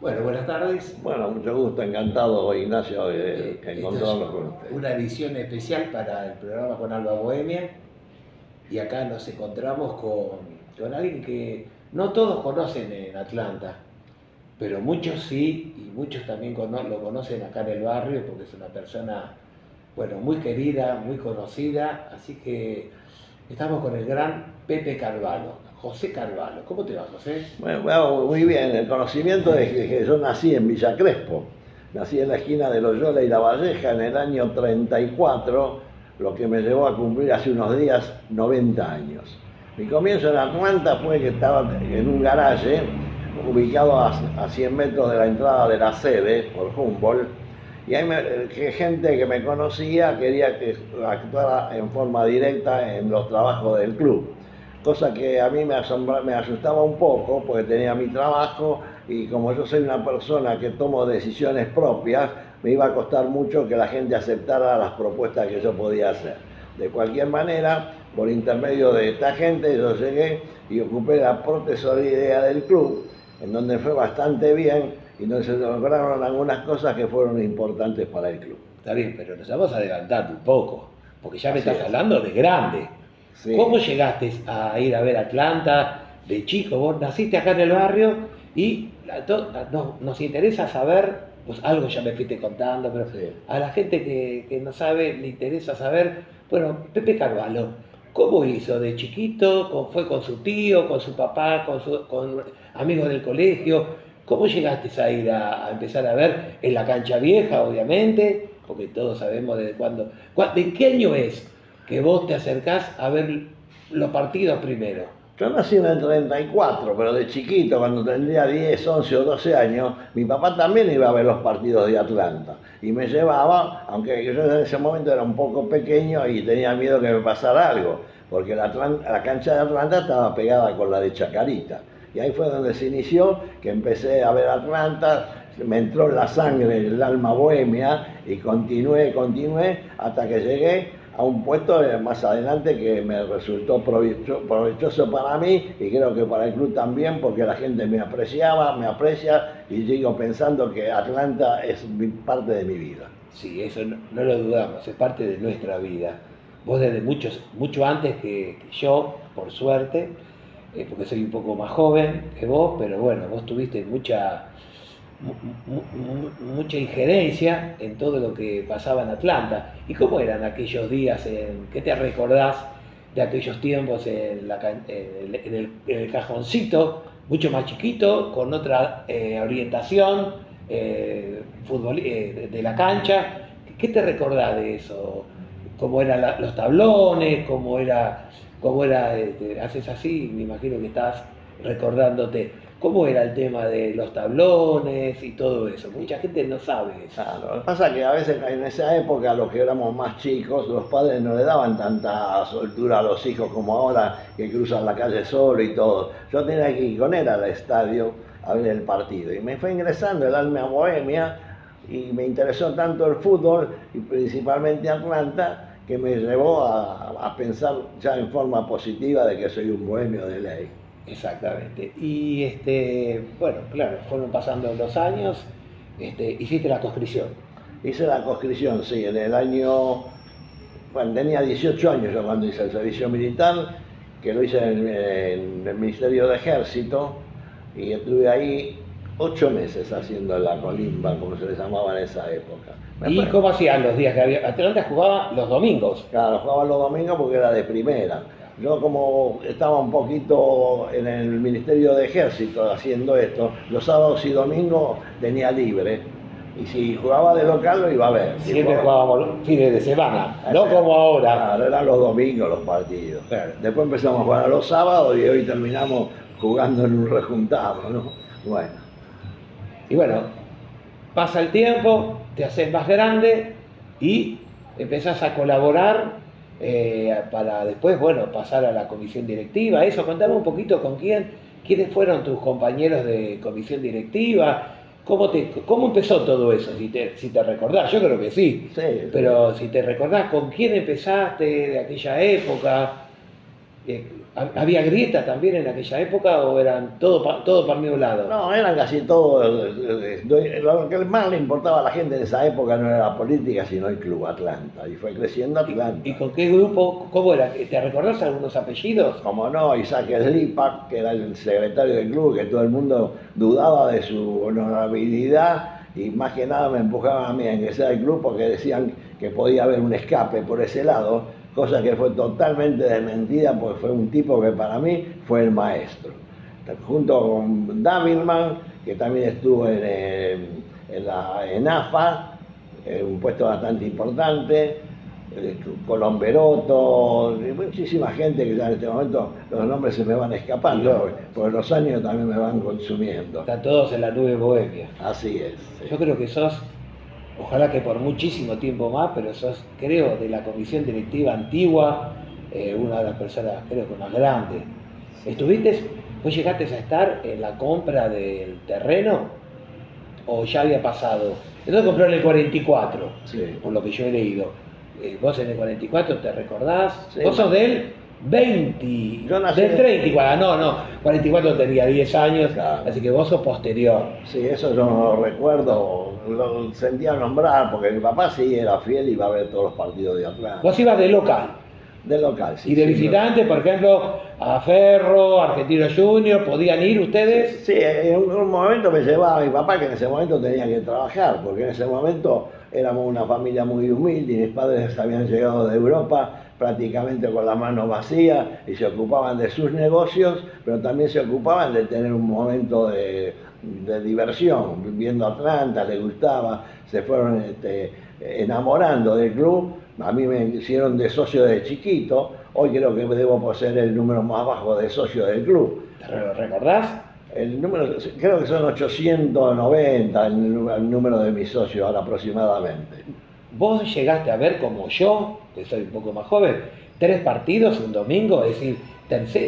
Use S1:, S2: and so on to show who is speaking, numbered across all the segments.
S1: Bueno, buenas tardes.
S2: Bueno, mucho gusto, encantado, Ignacio, de
S1: Esta es
S2: encontrarnos con usted.
S1: una edición especial para el programa con Alba Bohemia y acá nos encontramos con alguien que no todos conocen en Atlanta, pero muchos sí y muchos también lo conocen acá en el barrio porque es una persona, bueno, muy querida, muy conocida, así que estamos con el gran Pepe Carvalho, José Carvalho. ¿Cómo te va, José?
S2: Bueno, muy bien, el conocimiento es que yo nací en Villa Crespo, nací en la esquina de Loyola y La Valleja en el año 34, lo que me llevó a cumplir hace unos días 90 años. Mi comienzo en Atlanta fue que estaba en un garaje ubicado a 100 metros de la entrada de la sede, por Humboldt, y ahí gente que me conocía quería que actuara en forma directa en los trabajos del club, cosa que a mí me asustaba un poco porque tenía mi trabajo y como yo soy una persona que tomo decisiones propias, me iba a costar mucho que la gente aceptara las propuestas que yo podía hacer. De cualquier manera, por intermedio de esta gente, yo llegué y ocupé la protesoría del club, en donde fue bastante bien y donde se lograron algunas cosas que fueron importantes para el club.
S1: Está bien, pero nos vamos adelantando un poco, porque ya me
S2: Así
S1: estás
S2: es.
S1: hablando de grande.
S2: Sí.
S1: ¿Cómo llegaste a ir a ver Atlanta de chico? Vos naciste acá en el barrio y nos interesa saber, pues algo ya me fuiste contando, pero
S2: Sí.
S1: a la gente que no sabe le interesa saber, bueno, Pepe Carvalho, ¿cómo hizo de chiquito? ¿Fue con su tío, con su papá, con amigos del colegio? ¿Cómo llegaste a ir a empezar a ver en la cancha vieja, obviamente? Porque todos sabemos desde cuándo. ¿De qué año es que vos te acercás a ver los partidos primero?
S2: Yo nací en el 34, pero de chiquito, cuando tendría 10, 11 o 12 años, mi papá también iba a ver los partidos de Atlanta. Y me llevaba, aunque yo en ese momento era un poco pequeño y tenía miedo que me pasara algo, porque la cancha de Atlanta estaba pegada con la de Chacarita. Y ahí fue donde se inició, que empecé a ver Atlanta, me entró en la sangre, el alma bohemia, y continué, hasta que llegué a un puesto más adelante que me resultó provechoso para mí y creo que para el club también, porque la gente me apreciaba, me aprecia y sigo pensando que Atlanta es parte de mi vida.
S1: Sí, eso no lo dudamos, es parte de nuestra vida. Vos desde mucho antes que yo, por suerte, porque soy un poco más joven que vos, pero bueno, vos tuviste mucha injerencia en todo lo que pasaba en Atlanta. ¿Y cómo eran aquellos días? ¿Qué te recordás de aquellos tiempos en el cajoncito, mucho más chiquito, con otra orientación de la cancha? ¿Qué te recordás de eso? ¿Cómo eran los tablones? Haces así, me imagino que estás recordándote. ¿Cómo era el tema de los tablones y todo eso? Mucha gente no sabe eso.
S2: Claro, lo que pasa es que a veces en esa época, los que éramos más chicos, los padres no le daban tanta soltura a los hijos como ahora, que cruzan la calle solo y todo. Yo tenía que ir con él al estadio a ver el partido y me fue ingresando el alma bohemia y me interesó tanto el fútbol y principalmente Atlanta, que me llevó a pensar ya en forma positiva de que soy un bohemio de ley.
S1: Exactamente. Y bueno, claro, fueron pasando los años, hiciste la conscripción.
S2: Hice la conscripción, sí, en el año, bueno, tenía 18 años yo cuando hice el servicio militar, que lo hice en el Ministerio de Ejército, y estuve ahí 8 meses haciendo la colimba, como se les llamaba en esa época.
S1: ¿Y cómo hacían los días que había? Atlanta jugaba los domingos.
S2: Claro, jugaba los domingos porque era de primera. Yo como estaba un poquito en el Ministerio de Ejército haciendo esto, los sábados y domingos tenía libre. Y si jugaba de local lo iba a ver.
S1: Siempre jugábamos los fines de semana, no como ahora.
S2: Claro, eran los domingos los partidos.
S1: Claro.
S2: Después empezamos a jugar a los sábados y hoy terminamos jugando en un rejuntado, ¿no? Bueno.
S1: Y bueno, pasa el tiempo, te haces más grande y empezás a colaborar para después, bueno, pasar a la comisión directiva. Eso, contame un poquito quiénes fueron tus compañeros de comisión directiva, cómo empezó todo eso, si te recordás, yo creo que sí,
S2: Sí,
S1: pero si te recordás con quién empezaste de aquella época. ¿Había grieta también en aquella época o eran todo para el mismo lado?
S2: No, eran casi todos. Lo que más le importaba a la gente en esa época no era la política, sino el Club Atlanta. Y fue creciendo Atlanta.
S1: ¿Y con qué grupo? ¿Cómo era? ¿Te recordás algunos apellidos?
S2: Como no, Isaac Slipak, que era el secretario del club, que todo el mundo dudaba de su honorabilidad y más que nada me empujaban a mí a ingresar al club porque decían que podía haber un escape por ese lado, cosa que fue totalmente desmentida porque fue un tipo que para mí fue el maestro. Junto con Davilman, que también estuvo en AFA, un puesto bastante importante, Colomberoto, muchísima gente que ya en este momento los nombres se me van escapando, porque los años también me van consumiendo.
S1: Están todos en la nube bohemia.
S2: Así es. Sí.
S1: Yo creo que sos, ojalá que por muchísimo tiempo más, pero sos, creo, de la comisión directiva antigua, una de las personas, creo que más grandes. ¿Vos llegaste a estar en la compra del terreno o ya había pasado? Entonces compró en el 44,
S2: Sí.
S1: por lo que yo he leído. Vos en el 44, ¿te recordás?
S2: Sí.
S1: Vos sos del 20,
S2: Yo nací
S1: del 34, no, 44 tenía 10 años,
S2: claro.
S1: Así que vos sos posterior.
S2: Sí, eso yo no lo recuerdo, lo sentía nombrar, porque mi papá sí era fiel y iba a ver todos los partidos de Atlanta.
S1: Vos ibas de local.
S2: De local, sí.
S1: Y de
S2: sí,
S1: visitante, por ejemplo, a Ferro, Argentino Junior, ¿podían ir ustedes?
S2: Sí, en un momento me llevaba a mi papá, que en ese momento tenía que trabajar, porque en ese momento éramos una familia muy humilde y mis padres habían llegado de Europa prácticamente con la mano vacía y se ocupaban de sus negocios, pero también se ocupaban de tener un momento de diversión, viendo Atlanta, les gustaba, se fueron enamorando del club. A mí me hicieron de socio de chiquito, hoy creo que debo poseer el número más bajo de socio del club.
S1: ¿Te lo recordás?
S2: El número, creo que son 890 el número de mis socios ahora aproximadamente.
S1: Vos llegaste a ver como yo, que soy un poco más joven, 3 partidos un domingo, es decir,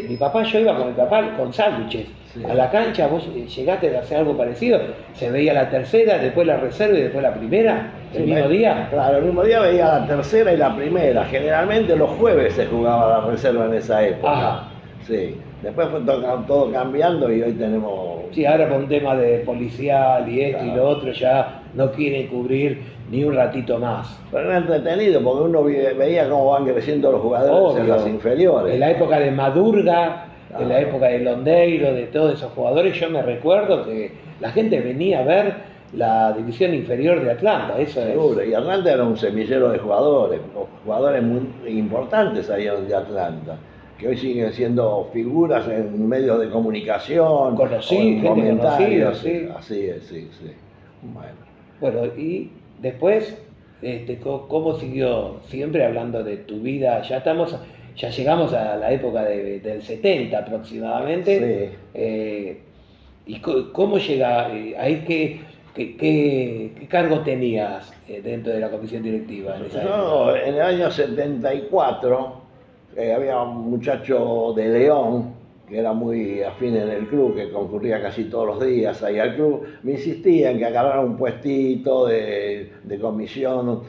S1: mi papá, yo iba con mi papá con sándwiches
S2: Sí.
S1: a la cancha, vos llegaste a hacer algo parecido, se veía la tercera, después la reserva y después la primera, el mismo día.
S2: Claro, el mismo día veía la tercera y la primera. Generalmente los jueves se jugaba la reserva en esa época.
S1: Ajá.
S2: Sí. Después fue todo cambiando y hoy tenemos...
S1: Sí, ahora por un tema de policial y esto
S2: Claro.
S1: y lo otro ya no quieren cubrir ni un ratito más.
S2: Pero era entretenido porque uno veía cómo van creciendo los jugadores en
S1: Obvio.
S2: las inferiores.
S1: En la época de Madurga, en la
S2: Claro.
S1: época de Londeiro, de todos esos jugadores, yo me recuerdo que la gente venía a ver la división inferior de Atlanta, eso
S2: Seguro.
S1: es.
S2: Y Atlanta era un semillero de jugadores, jugadores muy importantes salieron de Atlanta, que hoy siguen siendo figuras en medios de comunicación,
S1: Conocí,
S2: o en
S1: gente
S2: comentarios.
S1: conocida, sí.
S2: Así es, sí, sí. Bueno.
S1: Bueno, y después, ¿cómo siguió? Siempre hablando de tu vida, ya llegamos a la época del 70 aproximadamente. ¿Y cómo llega ahí? ¿Qué cargo tenías dentro de la comisión directiva en esa época?
S2: En el año 74 había un muchacho de León que era muy afín en el club, que concurría casi todos los días ahí al club. Me insistía en que agarrara un puestito de comisión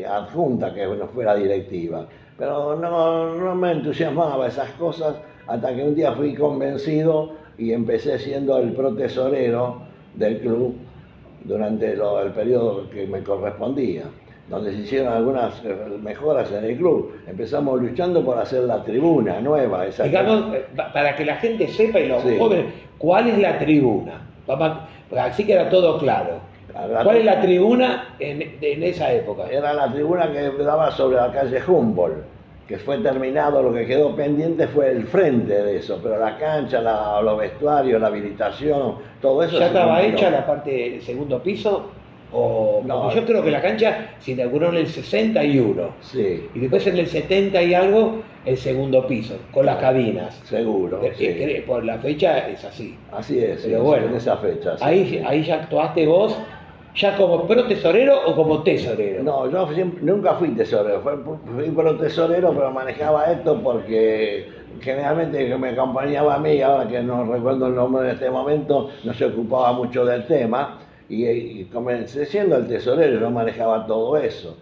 S2: adjunta, que no fuera directiva. Pero no me entusiasmaba esas cosas hasta que un día fui convencido y empecé siendo el protesorero del club durante el periodo que me correspondía, donde se hicieron algunas mejoras en el club. Empezamos luchando por hacer la tribuna nueva.
S1: Digamos, para que la gente sepa y los
S2: Sí.
S1: jóvenes, ¿cuál es la tribuna? Así queda todo claro. ¿Cuál es la tribuna en esa época?
S2: Era la tribuna que daba sobre la calle Humboldt, que fue terminado, lo que quedó pendiente fue el frente de eso, pero la cancha, los vestuarios, la habilitación, todo eso...
S1: ¿Ya
S2: se
S1: estaba
S2: cumplió.
S1: hecha la parte del segundo piso?
S2: No.
S1: Porque yo creo que la cancha se inauguró en el 61
S2: Sí,
S1: y después en el 70 y algo el segundo piso, con las cabinas.
S2: seguro, sí.
S1: Por la fecha es así.
S2: Así es,
S1: Pero
S2: sí,
S1: bueno,
S2: en esa fecha. Sí.
S1: Ahí ya actuaste vos, ya como protesorero o como tesorero.
S2: No, yo nunca fui tesorero, fui tesorero, pero manejaba esto porque generalmente me acompañaba a mí, ahora que no recuerdo el nombre en este momento, no se ocupaba mucho del tema, y comencé siendo el tesorero, yo manejaba todo eso.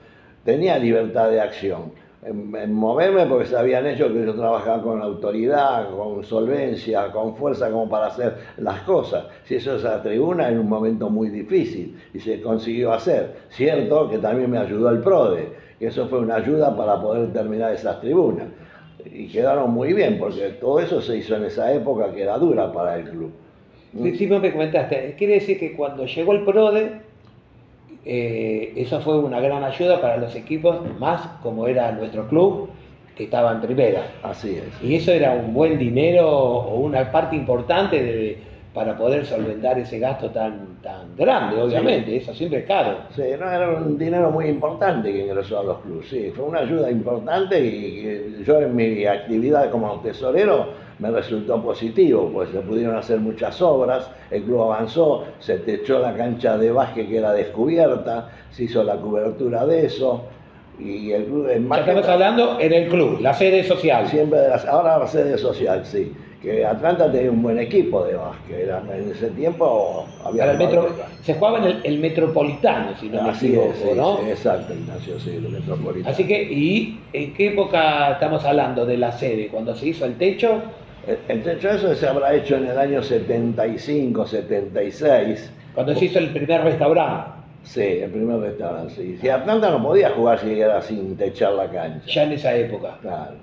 S2: Tenía libertad de acción, en moverme porque sabían ellos que yo trabajaba con autoridad, con solvencia, con fuerza como para hacer las cosas. Si eso es la tribuna en un momento muy difícil y se consiguió hacer. Cierto que también me ayudó el PRODE, que eso fue una ayuda para poder terminar esas tribunas. Y quedaron muy bien porque todo eso se hizo en esa época que era dura para el club.
S1: Sí, vos me comentaste, quiere decir que cuando llegó el PRODE, eso fue una gran ayuda para los equipos, más como era nuestro club, que estaba en primera.
S2: Así es.
S1: Y eso era un buen dinero o una parte importante para poder solventar ese gasto tan grande, obviamente. Sí. Eso siempre es caro.
S2: Sí, no, era un dinero muy importante que ingresó a los clubes, sí, fue una ayuda importante y yo en mi actividad como tesorero me resultó positivo, pues se pudieron hacer muchas obras, el club avanzó, se techó la cancha de básquet que era descubierta, se hizo la cobertura de eso, y el club en
S1: ya estamos hablando en el club, la sede social.
S2: Siempre ahora la sede social, sí, que Atlanta tenía un buen equipo de básquet, en ese tiempo había...
S1: Se jugaba en el Metropolitano, si no me equivoco,
S2: sí,
S1: ¿no?
S2: Sí, exacto, Ignacio, sí, el Metropolitano.
S1: Así que, ¿y en qué época estamos hablando de la sede? ¿Cuando se hizo el techo?
S2: El techo eso se habrá hecho en el año 75, 76.
S1: Cuando se hizo el primer restaurante.
S2: Sí, el primer restaurante, sí. Si Atlanta no podía jugar si era sin techar la cancha.
S1: Ya en esa época.
S2: Claro.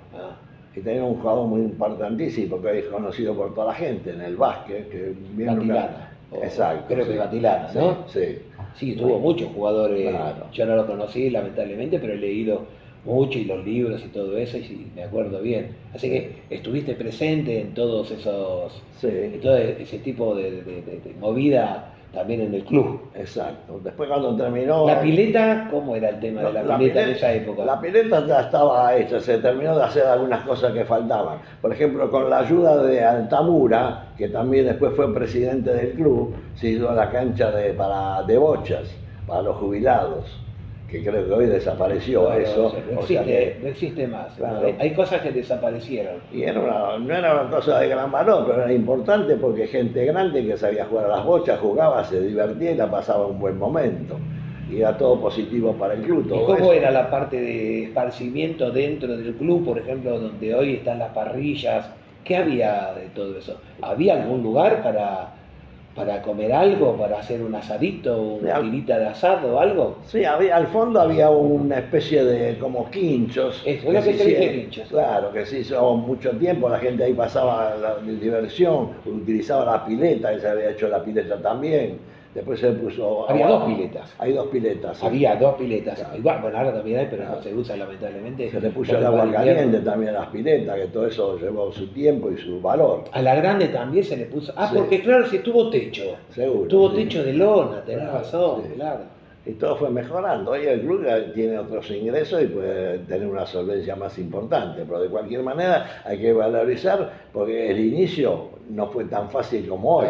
S2: Y tenía un jugador muy importantísimo, que es conocido por toda la gente en el básquet. Que
S1: Gatilana.
S2: Exacto.
S1: Creo que Gatilana, ¿no?
S2: Sí.
S1: Sí, tuvo muchos jugadores.
S2: Claro.
S1: Yo no lo conocí, lamentablemente, pero he leído mucho y los libros y todo eso, y sí, me acuerdo bien. Así que estuviste presente en todos esos, en todo ese tipo de movida también en el club.
S2: Exacto. Después cuando terminó...
S1: ¿La pileta? ¿Cómo era el tema de la pileta en esa época?
S2: La pileta ya estaba hecha, se terminó de hacer algunas cosas que faltaban. Por ejemplo, con la ayuda de Altamura, que también después fue presidente del club, se hizo la cancha de bochas para los jubilados, que creo que hoy desapareció eso.
S1: No existe más.
S2: Claro.
S1: Hay cosas que desaparecieron.
S2: Y no era una cosa de gran valor, pero era importante porque gente grande que sabía jugar a las bochas, jugaba, se divertía y la pasaba un buen momento. Y era todo positivo para el club.
S1: ¿Y cómo era la parte de esparcimiento dentro del club, por ejemplo, donde hoy están las parrillas? ¿Qué había de todo eso? ¿Había algún lugar para comer algo, para hacer un asadito, una tirita de asado o algo?
S2: Sí, al fondo había una especie de como quinchos.
S1: Eso es lo que se dice quinchos.
S2: Claro, que se hizo mucho tiempo, la gente ahí pasaba la diversión, utilizaba la pileta, él se había hecho la pileta también. Después se puso...
S1: Había dos piletas.
S2: Hay dos piletas. Sí.
S1: Había dos piletas.
S2: Claro.
S1: Igual, bueno, ahora también hay, pero
S2: claro.
S1: No se usa lamentablemente.
S2: Se le puso el agua caliente también a las piletas, que todo eso llevó su tiempo y su valor.
S1: A la grande también se le puso...
S2: sí.
S1: Porque claro, si tuvo techo.
S2: Seguro.
S1: Tuvo techo de lona, tenés razón,
S2: sí.
S1: claro.
S2: Y todo fue mejorando. Hoy el club tiene otros ingresos y puede tener una solvencia más importante, pero de cualquier manera hay que valorizar porque el inicio no fue tan fácil como hoy.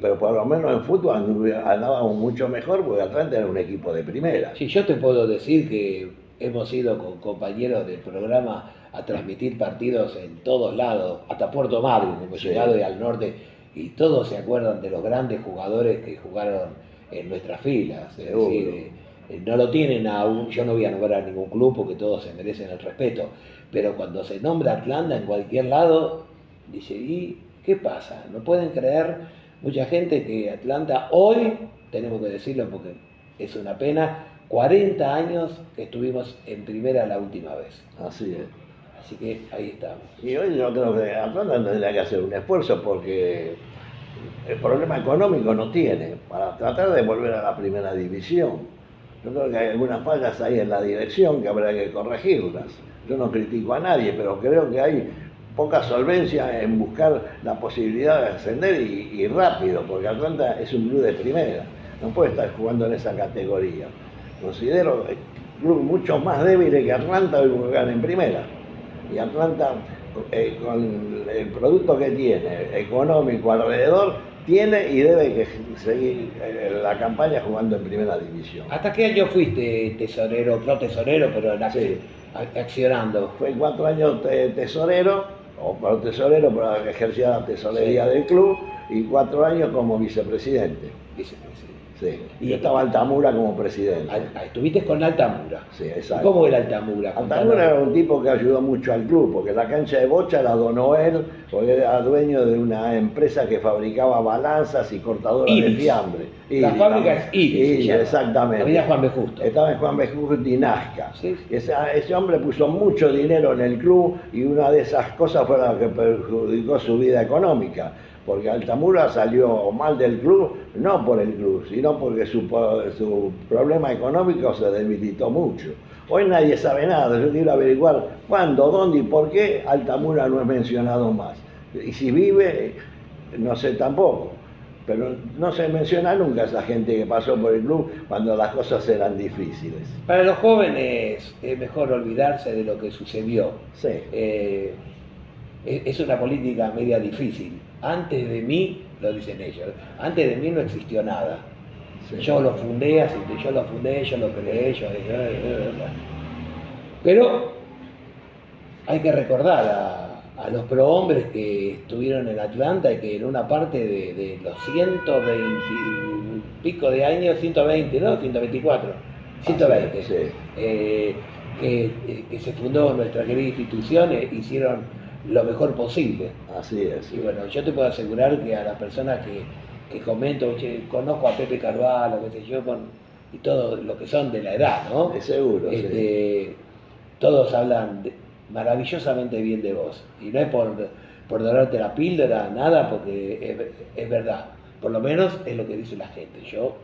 S2: Pero por lo menos en fútbol andábamos mucho mejor porque Atlanta era un equipo de primera.
S1: Sí, yo te puedo decir que hemos ido con compañeros del programa a transmitir partidos en todos lados, hasta Puerto Madryn, hemos llegado y al norte, y todos se acuerdan de los grandes jugadores que jugaron en nuestras filas. Es decir, no lo tienen aún, yo no voy a nombrar ningún club porque todos se merecen el respeto, pero cuando se nombra Atlanta en cualquier lado, dice, ¿y qué pasa? No pueden creer mucha gente que Atlanta hoy, tenemos que decirlo porque es una pena, 40 años que estuvimos en primera la última vez.
S2: Así es.
S1: Así que ahí estamos.
S2: Y hoy yo creo que Atlanta tendría que hacer un esfuerzo porque el problema económico no tiene para tratar de volver a la primera división. Yo creo que hay algunas fallas ahí en la dirección que habrá que corregirlas. Yo no critico a nadie, pero creo que hay poca solvencia en buscar la posibilidad de ascender y rápido, porque Atlanta es un club de primera, no puede estar jugando en esa categoría. Considero club mucho más débiles que Atlanta hoy juegan en primera. Y Atlanta, con el producto que tiene, económico alrededor, tiene y debe que seguir la campaña jugando en primera división.
S1: ¿Hasta qué año fuiste tesorero, no tesorero, pero accionando?
S2: Fue 4 años tesorero, pero ejercía la tesorería del club, y 4 años como vicepresidente. Sí.
S1: Y
S2: Y estaba Altamura como presidente.
S1: Estuviste con Altamura.
S2: Sí,
S1: ¿Y
S2: exacto.
S1: cómo era Altamura?
S2: Altamura era un tipo que ayudó mucho al club, porque la cancha de bocha la donó él, porque era dueño de una empresa que fabricaba balanzas y cortadoras de
S1: Iris.
S2: fiambre.
S1: La fábrica es Iris, se llama.
S2: Exactamente.
S1: Avenida Juan B. Justo.
S2: Estaba en Juan B. Justo y Nazca.
S1: Sí.
S2: Ese hombre puso mucho dinero en el club y una de esas cosas fue la que perjudicó su vida económica. Porque Altamura salió mal del club, no por el club, sino porque su problema económico se debilitó mucho. Hoy nadie sabe nada, yo quiero averiguar cuándo, dónde y por qué Altamura no es mencionado más. Y si vive, no sé tampoco. Pero no se menciona nunca a esa gente que pasó por el club cuando las cosas eran difíciles.
S1: Para los jóvenes es mejor olvidarse de lo que sucedió.
S2: Sí.
S1: Es una política media difícil. Antes de mí, lo dicen ellos, antes de mí no existió nada.
S2: Sí.
S1: Yo lo fundé, así que yo lo creé, Pero hay que recordar a los prohombres que estuvieron en Atlanta y que en una parte de los 120 y pico de años, 120, ¿no? 124, 120,
S2: Sí.
S1: que se fundó nuestra querida institución, hicieron lo mejor posible.
S2: Así es.
S1: Y bueno, yo te puedo asegurar que a las personas que comento, che, conozco a Pepe Carvalho, qué sé yo, y todo lo que son de la edad, ¿no?
S2: Es seguro, sí.
S1: Todos hablan maravillosamente bien de vos. Y no es por dorarte la píldora, nada, porque es verdad. Por lo menos es lo que dice la gente. Yo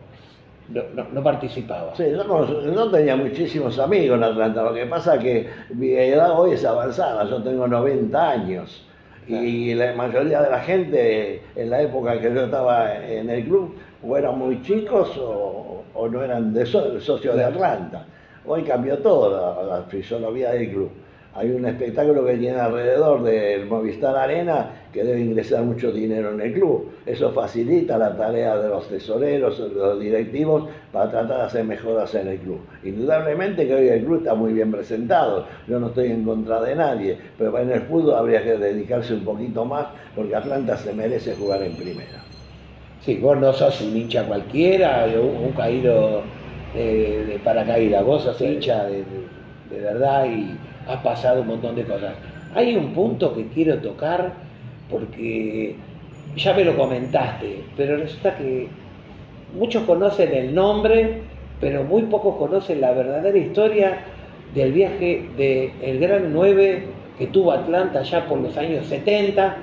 S1: no participaba.
S2: Sí, yo tenía muchísimos amigos en Atlanta, lo que pasa es que mi edad hoy es avanzada, yo tengo 90 años y la mayoría de la gente en la época que yo estaba en el club o eran muy chicos o no eran socios de Atlanta. Hoy cambió todo la fisonomía del club. Hay un espectáculo que tiene alrededor del Movistar Arena que debe ingresar mucho dinero en el club. Eso facilita la tarea de los tesoreros, de los directivos, para tratar de hacer mejoras en el club. Indudablemente que hoy el club está muy bien presentado, yo no estoy en contra de nadie, pero en el fútbol habría que dedicarse un poquito más porque Atlanta se merece jugar en primera.
S1: Sí, vos no sos un hincha cualquiera, un caído de paracaídas, vos sos hincha de verdad y has pasado un montón de cosas. Hay un punto que quiero tocar porque ya me lo comentaste, pero resulta que muchos conocen el nombre, pero muy pocos conocen la verdadera historia del viaje del Gran 9 que tuvo Atlanta ya por los años 70,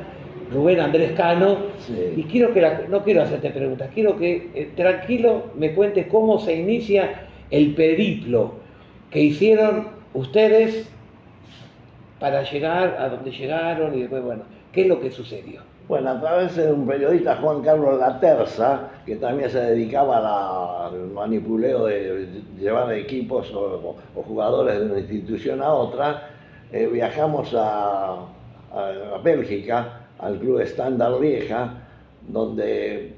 S1: Rubén Andrés Cano.
S2: Sí.
S1: Y quiero no quiero hacerte preguntas, quiero que tranquilo me cuentes cómo se inicia el periplo que hicieron ustedes para llegar a donde llegaron y después, bueno, ¿qué es lo que sucedió?
S2: Bueno, a través de un periodista, Juan Carlos Laterza, que también se dedicaba al manipuleo de llevar equipos o jugadores de una institución a otra, viajamos a Bélgica, al club Standard Lieja, donde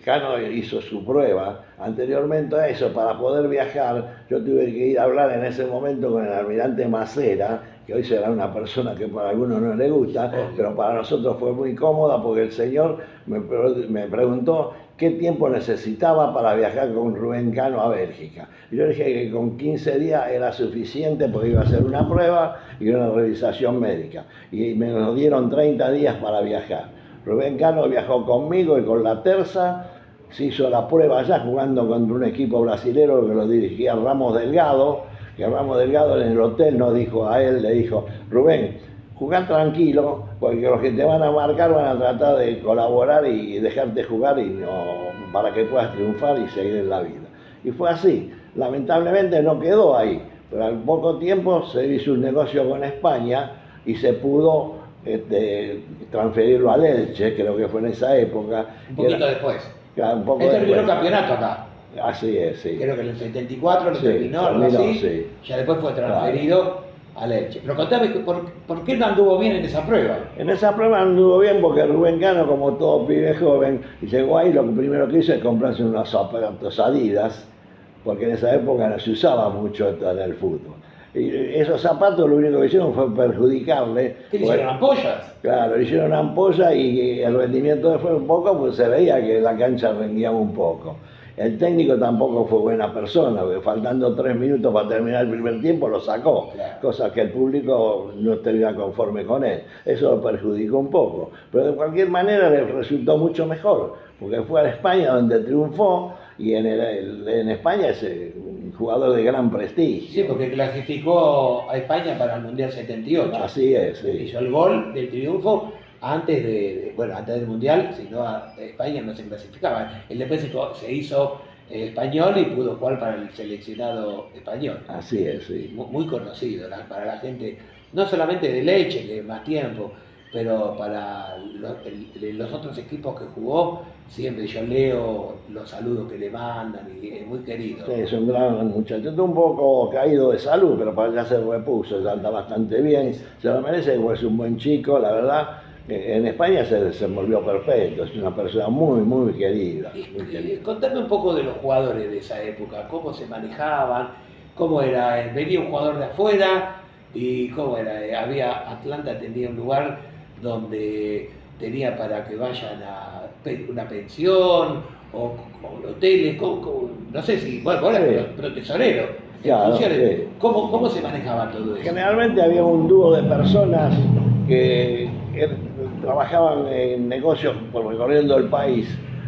S2: Cano hizo su prueba. Anteriormente a eso, para poder viajar, yo tuve que ir a hablar en ese momento con el almirante Macera, que hoy será una persona que para algunos no le gusta, pero para nosotros fue muy cómoda porque el señor me preguntó qué tiempo necesitaba para viajar con Rubén Cano a Bélgica. Y yo dije que con 15 días era suficiente porque iba a hacer una prueba y una revisación médica. Y me nos dieron 30 días para viajar. Rubén Cano viajó conmigo y con Laterza, se hizo la prueba allá jugando contra un equipo brasilero que lo dirigía Ramos Delgado, que Ramos Delgado en el hotel nos dijo a él, le dijo, Rubén, jugá tranquilo, porque los que te van a marcar van a tratar de colaborar y dejarte jugar para que puedas triunfar y seguir en la vida. Y fue así. Lamentablemente no quedó ahí, pero al poco tiempo se hizo un negocio con España y se pudo transferirlo al Elche, creo que fue en esa época.
S1: Un poquito después.
S2: Claro, un poco
S1: él terminó el
S2: después.
S1: Campeonato acá.
S2: Así es, sí.
S1: Creo que en el 74 lo
S2: Sí,
S1: terminó, algo así.
S2: sí.
S1: Ya después fue transferido al Elche. Pero contame, ¿por qué no anduvo bien en esa prueba?
S2: En esa prueba anduvo bien porque Rubén Cano, como todo pibe joven, llegó ahí, lo primero que hizo es comprarse unos zapatos Adidas, porque en esa época no se usaba mucho esto en el fútbol. Y esos zapatos lo único que hicieron fue perjudicarle.
S1: ¿Qué le hicieron, ampollas?
S2: Claro, le hicieron ampolla y el rendimiento fue un poco, pues se veía que la cancha rendía un poco. El técnico tampoco fue buena persona, porque faltando 3 minutos para terminar el primer tiempo lo sacó,
S1: Claro.
S2: cosa que el público no estaría conforme con él. Eso lo perjudicó un poco, pero de cualquier manera le resultó mucho mejor, porque fue a España donde triunfó, y en España es un jugador de gran prestigio.
S1: Sí, porque clasificó a España para el Mundial 78.
S2: Así es, sí.
S1: Hizo el gol del triunfo antes antes del Mundial, si no España no se clasificaba. Él después se hizo español y pudo jugar para el seleccionado español.
S2: Así es, sí.
S1: Muy conocido para la gente, no solamente de Leche, que más tiempo, pero para los otros equipos que jugó, siempre yo leo los saludos que le mandan y es muy querido.
S2: Sí, es un gran muchacho, está un poco caído de salud, pero para ya se repuso, ya anda bastante bien, se lo merece, porque es un buen chico, la verdad. En España se desenvolvió perfecto, es una persona muy, muy querida.
S1: Contame un poco de los jugadores de esa época, cómo se manejaban, cómo era, venía un jugador de afuera y cómo era, Atlanta tenía un lugar donde tenía para que vayan a una pensión o hoteles, no sé si, bueno, pero tesorero.
S2: Claro, sí.
S1: ¿Cómo se manejaba todo eso?
S2: Generalmente había un dúo de personas que trabajaban en negocios recorriendo el país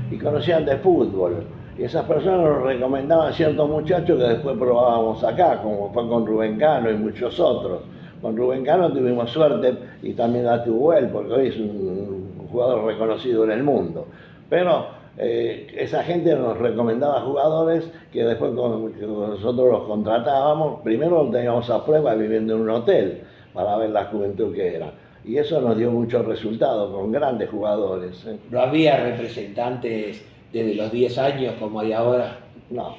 S2: y conocían de fútbol. Y esas personas nos recomendaban ciertos muchachos que después probábamos acá, como fue con Rubén Cano y muchos otros. Con Rubén Cano tuvimos suerte y también la tuvo él, porque hoy es un jugador reconocido en el mundo. Pero esa gente nos recomendaba jugadores que después que nosotros los contratábamos. Primero los teníamos a prueba viviendo en un hotel para ver la juventud que era. Y eso nos dio muchos resultados con grandes jugadores.
S1: ¿No había representantes desde los 10 años como hay ahora?
S2: No.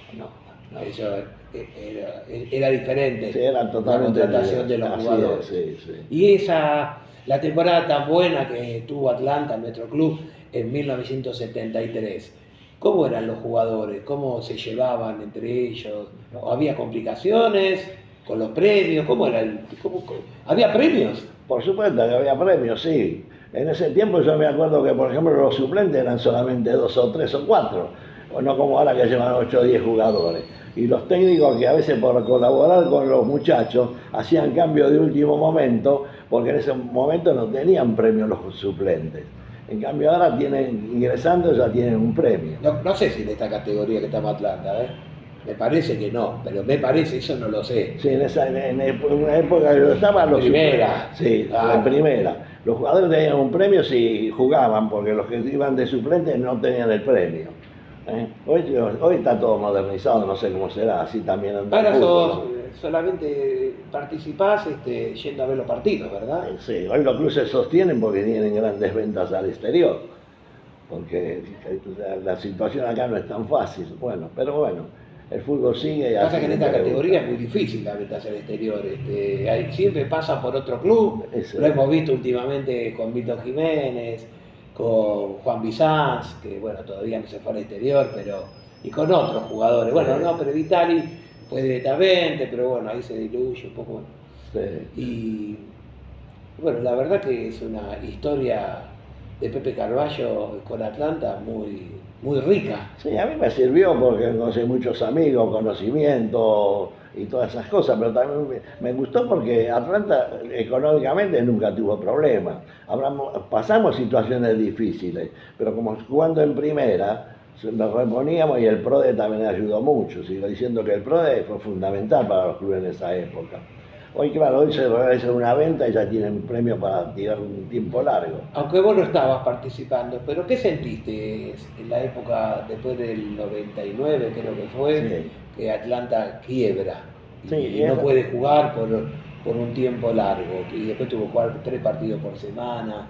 S1: Eso era diferente.
S2: Sí, era totalmente
S1: la contratación de los jugadores.
S2: Sí.
S1: Y la temporada tan buena que tuvo Atlanta, nuestro club, en 1973. ¿Cómo eran los jugadores? ¿Cómo se llevaban entre ellos? ¿Había complicaciones con los premios? ¿Cómo era ¿Había premios?
S2: Por supuesto que había premios, sí. En ese tiempo yo me acuerdo que, por ejemplo, los suplentes eran solamente 2 o 3 o 4, o no como ahora que llevan 8 o 10 jugadores. Y los técnicos que a veces por colaborar con los muchachos hacían cambios de último momento, porque en ese momento no tenían premios los suplentes. En cambio ahora ingresando ya tienen un premio.
S1: No sé si en esta categoría que estamos Atlanta, me parece que no, pero me parece, eso no lo sé.
S2: Sí, en una época que yo estaba los
S1: primera.
S2: Sí, en primera. Los jugadores tenían un premio si jugaban, porque los que iban de suplentes no tenían el premio. Hoy está todo modernizado, no sé cómo será, así también anda.
S1: Ahora solamente participás yendo a ver los partidos, ¿verdad?
S2: Sí, hoy los clubes se sostienen porque tienen grandes ventas al exterior, porque la situación acá no es tan fácil. Pero bueno, el fútbol sigue.
S1: Pasa que en esta categoría es muy difícil la venta al exterior. Siempre pasa por otro club. Lo hemos visto últimamente con Víctor Jiménez, con Juan Bizanz, que bueno, todavía no se fue al exterior, y con otros jugadores. Bueno, no, pero Vitali fue directamente, pero bueno, ahí se diluye un poco. Sí. Y bueno, la verdad que es una historia de Pepe Carballo con Atlanta muy rica.
S2: Sí, a mí me sirvió porque conocí muchos amigos, conocimiento y todas esas cosas, pero también me gustó porque Atlanta económicamente nunca tuvo problemas. Pasamos situaciones difíciles, pero como jugando en primera, nos reponíamos y el PRODE también ayudó mucho. Sigo diciendo que el PRODE fue fundamental para los clubes en esa época. Hoy, claro, hoy se realiza una venta y ya tienen un premio para tirar un tiempo largo.
S1: Aunque vos no estabas participando, pero ¿qué sentiste en la época después del 99, creo que fue, que Atlanta quiebra y no puede jugar por un tiempo largo? Y después tuvo que jugar 3 partidos por semana.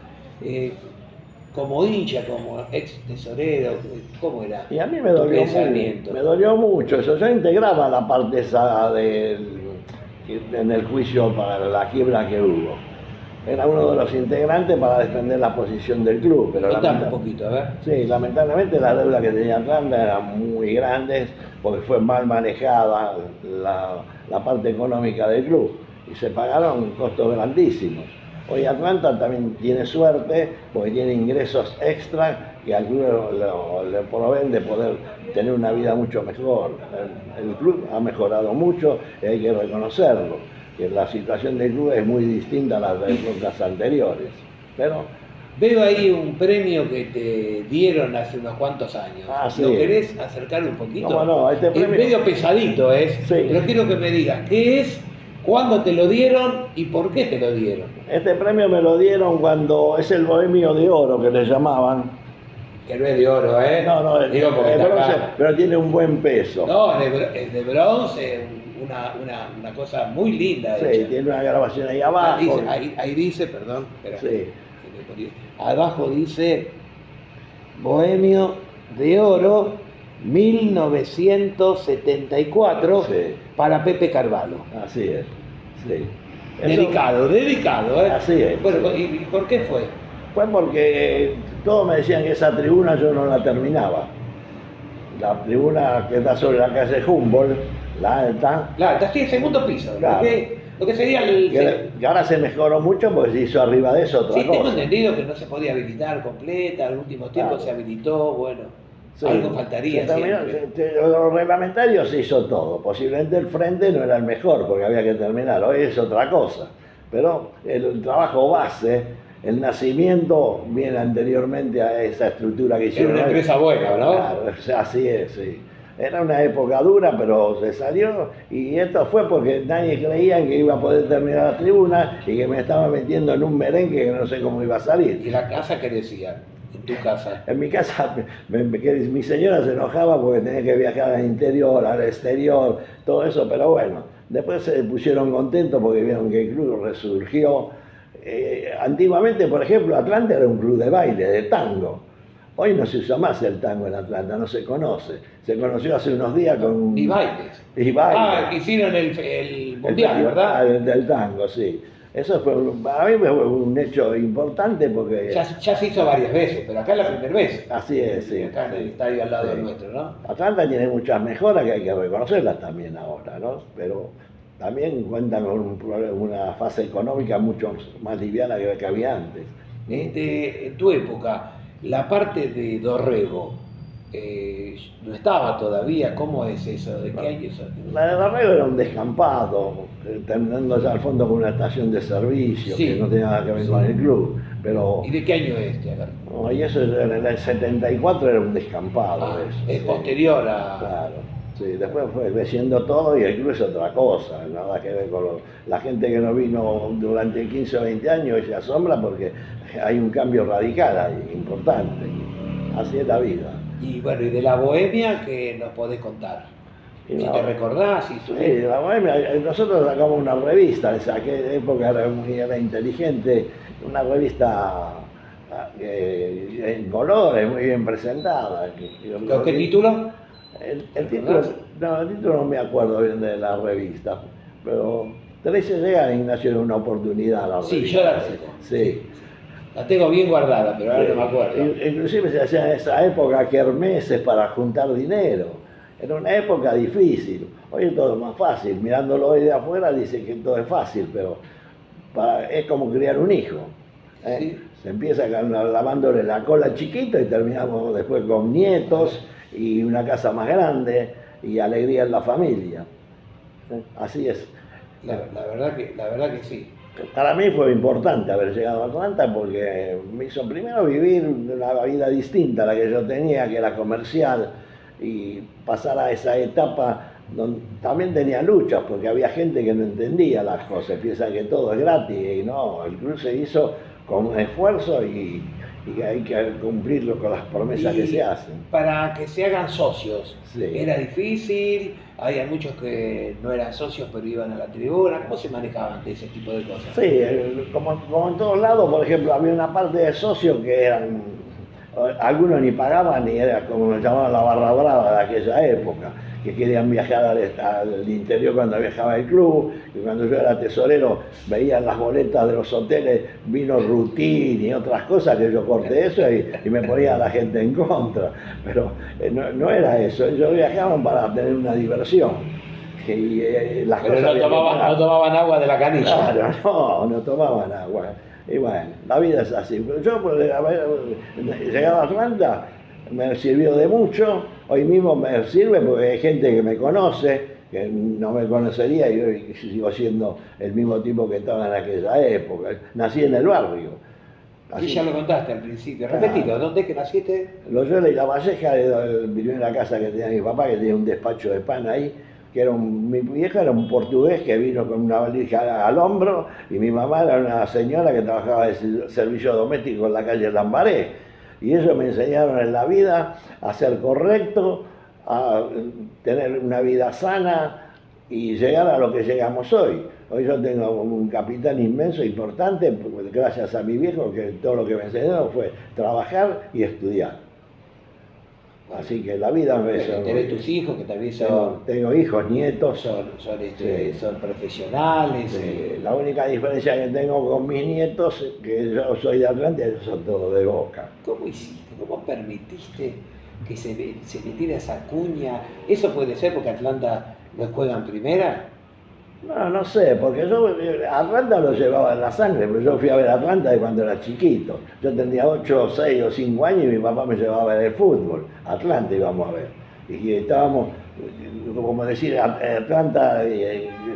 S1: Como hincha, como ex tesorero, ¿cómo era?
S2: Y a mí me dolió mucho eso. Yo integraba la parte esa en el juicio para la quiebra que hubo. Era uno de los integrantes para defender la posición del club. Pero
S1: un poquito, a ver.
S2: Sí, lamentablemente las deudas que tenía Atlanta eran muy grandes porque fue mal manejada la parte económica del club y se pagaron costos grandísimos. Hoy Atlanta también tiene suerte porque tiene ingresos extra que al club le proveen de poder tener una vida mucho mejor. El club ha mejorado mucho y hay que reconocerlo, que la situación del club es muy distinta a las de épocas anteriores. Pero
S1: veo ahí un premio que te dieron hace unos cuantos años.
S2: Sí.
S1: ¿Lo querés acercar un poquito?
S2: No, este premio...
S1: Es medio pesadito,
S2: sí.
S1: Pero quiero que me digas, ¿qué es? ¿Cuándo te lo dieron y por qué te lo dieron?
S2: Este premio me lo dieron cuando es el Bohemio de Oro que le llamaban.
S1: Que no es de oro, ¿eh?
S2: No,
S1: digo porque
S2: es bronce, pero tiene un buen peso.
S1: No, es de bronce, una cosa muy linda.
S2: Sí,
S1: hecha.
S2: tiene una grabación ahí abajo.
S1: Ahí dice, perdón, espera,
S2: sí.
S1: Abajo dice Bohemio de Oro 1974
S2: sí.
S1: para Pepe Carvalho.
S2: Así es, sí.
S1: Dedicado, ¿eh?
S2: Así es.
S1: Bueno,
S2: sí.
S1: ¿y por qué fue?
S2: Fue porque todos me decían que esa tribuna yo no la terminaba. La tribuna que está sobre la calle Humboldt, la alta.
S1: Claro, está así en segundo piso.
S2: Claro.
S1: Lo que sería el...
S2: Que ahora se mejoró mucho porque se hizo arriba de eso otra cosa.
S1: Sí, tengo entendido que no se podía habilitar completa, al último tiempo se habilitó, bueno,
S2: sí.
S1: Algo faltaría siempre.
S2: Los reglamentarios se hizo todo, posiblemente el frente no era el mejor porque había que terminar, hoy es otra cosa, pero el trabajo base, el nacimiento viene anteriormente a esa estructura que hicieron.
S1: Era una empresa buena, ¿no?
S2: Claro, así es, sí. Era una época dura, pero se salió y esto fue porque nadie creía que iba a poder terminar la tribuna y que me estaba metiendo en un merengue que no sé cómo iba a salir.
S1: ¿Y la casa qué decía? ¿En tu casa?
S2: En mi casa, mi señora se enojaba porque tenía que viajar al interior, al exterior, todo eso, pero bueno, después se pusieron contentos porque vieron que el club resurgió. Antiguamente, por ejemplo, Atlanta era un club de baile, de tango. Hoy no se usa más el tango en Atlanta, no se conoce. Se conoció hace unos días con...
S1: Y bailes.
S2: Y bailes.
S1: Ah, hicieron el mundial, ¿verdad?
S2: Del tango, sí. Eso fue, para mí fue un hecho importante porque...
S1: Ya se hizo varias veces, pero acá es la primera vez.
S2: Así es, sí.
S1: Acá en el estadio al lado nuestro, ¿no?
S2: Atlanta tiene muchas mejoras que hay que reconocerlas también ahora, ¿no? Pero también cuentan con una fase económica mucho más liviana que la que había antes.
S1: En tu época, la parte de Dorrego, no estaba todavía. ¿Cómo es eso? ¿De qué año es eso?
S2: La de Dorrego era un descampado, terminando ya al fondo con una estación de servicio, sí, que no tenía nada que ver con el club. Pero,
S1: ¿y de qué año es este?
S2: No, y eso en el 74 era un descampado. Eso,
S1: es posterior a...
S2: Claro, sí, después fue creciendo todo y el club es otra cosa, nada que ver con la gente que no vino durante 15 o 20 años y se asombra porque hay un cambio radical ahí, importante. Así es la vida.
S1: Y bueno, y de la Bohemia, ¿qué nos podés contar? ¿Y te recordás?
S2: Sí, la Bohemia, nosotros sacamos una revista, en aquella época era inteligente, una revista en colores, muy bien presentada.
S1: ¿Qué título?
S2: El título no me acuerdo bien de la revista, pero 13 llega Ignacio en una oportunidad. La
S1: sí,
S2: revista.
S1: Yo la tengo.
S2: Sí.
S1: La tengo bien guardada, pero ahora no me acuerdo.
S2: Inclusive se hacía en esa época kermeses para juntar dinero. Era una época difícil. Hoy es todo más fácil. Mirándolo hoy de afuera dice que todo es fácil, pero es como criar un hijo.
S1: Sí.
S2: Se empieza lavándole la cola chiquita y terminamos después con nietos y una casa más grande y alegría en la familia. Así es.
S1: La verdad que sí.
S2: Para mí fue importante haber llegado a Atlanta porque me hizo primero vivir una vida distinta a la que yo tenía, que era comercial, y pasar a esa etapa donde también tenía luchas porque había gente que no entendía las cosas, piensa que todo es gratis y no, el club se hizo con esfuerzo y hay que cumplirlo con las promesas que se hacen.
S1: Para que se hagan socios,
S2: sí.
S1: Era difícil, había muchos que no eran socios pero iban a la tribuna. ¿Cómo se manejaban ese tipo de cosas?
S2: Sí, como en todos lados, por ejemplo, había una parte de socios que eran, algunos ni pagaban ni era como nos llamaban la barra brava de aquella época, que querían viajar al interior cuando viajaba el club, y cuando yo era tesorero veían las boletas de los hoteles, vino Rutín y otras cosas, que yo corté eso y me ponía a la gente en contra, pero no era eso, ellos viajaban para tener una diversión.
S1: Pero no tomaban agua de la canilla.
S2: Claro, no tomaban agua. Y bueno, la vida es así. Pero yo, por haber llegado a Atlanta, me sirvió de mucho. Hoy mismo me sirve porque hay gente que me conoce, que no me conocería y hoy sigo siendo el mismo tipo que estaba en aquella época. Nací en el barrio.
S1: Sí, ya lo contaste al principio. Repetilo, ¿dónde es que naciste?
S2: Loyola y La Valleja, viví en la casa que tenía mi papá, que tenía un despacho de pan ahí, que era mi vieja era un portugués que vino con una valija al hombro, y mi mamá era una señora que trabajaba de servicio doméstico en la calle Lambaré. Y ellos me enseñaron en la vida a ser correcto, a tener una vida sana y llegar a lo que llegamos hoy. Hoy yo tengo un capital inmenso, importante, gracias a mi viejo, que todo lo que me enseñó fue trabajar y estudiar. Así que la vida me...
S1: Tenés tus hijos que también son...
S2: Tengo hijos, nietos.
S1: Son profesionales.
S2: Sí. La única diferencia que tengo con mis nietos es que yo soy de Atlanta y ellos son todos de Boca.
S1: ¿Cómo hiciste? ¿Cómo permitiste que se metiera esa cuña? ¿Eso puede ser porque Atlanta no juega en primera?
S2: No sé, porque yo Atlanta lo llevaba en la sangre, pero yo fui a ver Atlanta de cuando era chiquito. Yo tenía 8, 6 o 5 años y mi papá me llevaba a ver el fútbol. Atlanta íbamos a ver. Y estábamos, como decir, Atlanta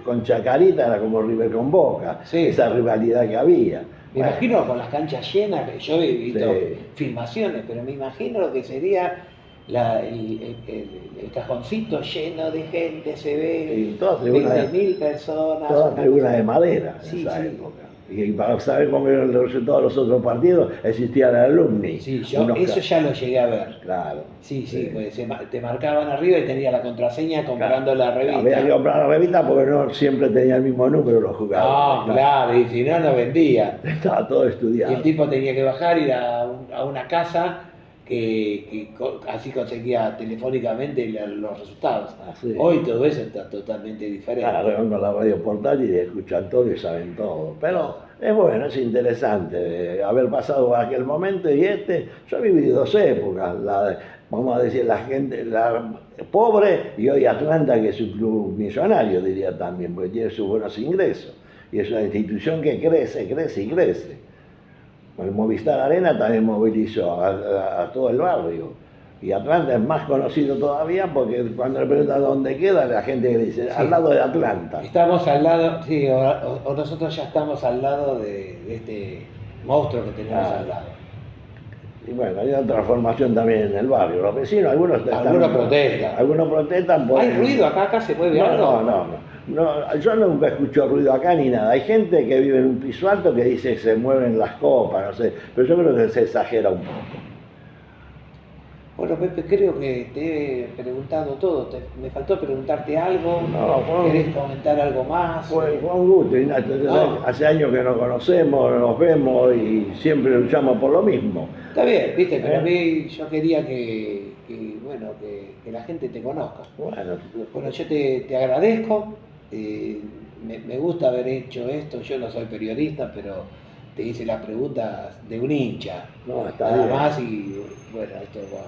S2: con Chacarita era como River con Boca,
S1: sí.
S2: Esa rivalidad que había.
S1: Me imagino con las canchas llenas, yo he visto filmaciones, pero me imagino lo que sería el cajoncito lleno de gente, se ve 20.000 personas.
S2: Toda tribuna de madera en
S1: sí,
S2: esa
S1: sí.
S2: época. Y para saber cómo eran los resultados de los otros partidos, existían alumni.
S1: Sí, yo eso ya lo llegué a ver.
S2: Claro.
S1: Sí, pues te marcaban arriba y tenía la contraseña comprando la revista.
S2: Había que comprar la revista porque no siempre tenía el mismo número los jugadores.
S1: No, claro, y si no, no vendía.
S2: Estaba todo estudiado.
S1: Y el tipo tenía que bajar, ir a una casa que así conseguía telefónicamente los resultados.
S2: Así.
S1: Hoy todo eso está totalmente diferente.
S2: Claro, con la radio portátil y escuchan todo y saben todo. Pero es bueno, es interesante haber pasado aquel momento y yo he vivido 2 épocas, vamos a decir, la gente pobre y hoy Atlanta, que es un club millonario, diría también, porque tiene sus buenos ingresos. Y es una institución que crece, crece y crece. El Movistar Arena también movilizó a todo el barrio. Y Atlanta es más conocido todavía porque cuando le preguntan dónde queda, la gente le dice, al lado de Atlanta.
S1: Estamos al lado, sí, o nosotros ya estamos al lado de este monstruo que tenemos al lado.
S2: Y bueno, hay otra transformación también en el barrio. Los vecinos, algunos
S1: protestan.
S2: Algunos protestan por...
S1: ¿Hay ruido acá se mueve algo?
S2: No, yo nunca escucho ruido acá ni nada. Hay gente que vive en un piso alto que dice que se mueven las copas, no sé, pero yo creo que se exagera un poco.
S1: Bueno, Pepe, creo que te he preguntado todo. Me faltó preguntarte algo.
S2: No,
S1: ¿Querés comentar algo más?
S2: Fue un gusto, Ignacio. Hace años que nos conocemos, nos vemos y siempre luchamos por lo mismo.
S1: Está bien, viste, pero a mí yo quería que la gente te conozca. Bueno, yo te agradezco. Me gusta haber hecho esto. Yo no soy periodista, pero te hice las preguntas de un hincha.
S2: No, está
S1: nada
S2: bien.
S1: más y bueno, esto va.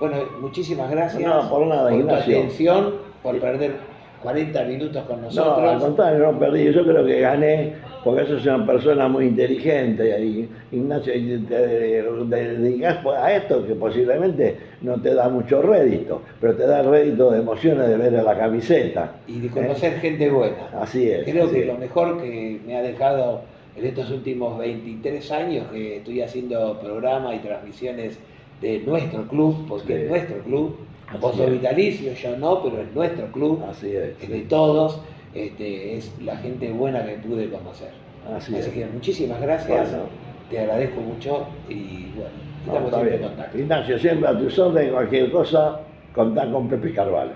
S1: Bueno, muchísimas gracias
S2: por nada,
S1: por
S2: Ignacio.
S1: tu atención, por perder 40 minutos con nosotros.
S2: No, al contrario, no perdí. Yo creo que gané porque sos una persona muy inteligente. Y Ignacio, te dedicas a esto que posiblemente no te da mucho rédito, pero te da rédito de emociones de ver la camiseta.
S1: Y de conocer gente buena.
S2: Así es.
S1: Creo que lo mejor que me ha dejado en estos últimos 23 años que estoy haciendo programas y transmisiones de nuestro club, porque es nuestro club, vos sos vitalicio, yo no, pero es nuestro club,
S2: así es,
S1: de todos, es la gente buena que pude conocer. Así que muchísimas gracias, te agradezco mucho y bueno, estamos siempre en contacto.
S2: Ignacio, siempre a tus órdenes, cualquier cosa, contá con Pepe Carvalho.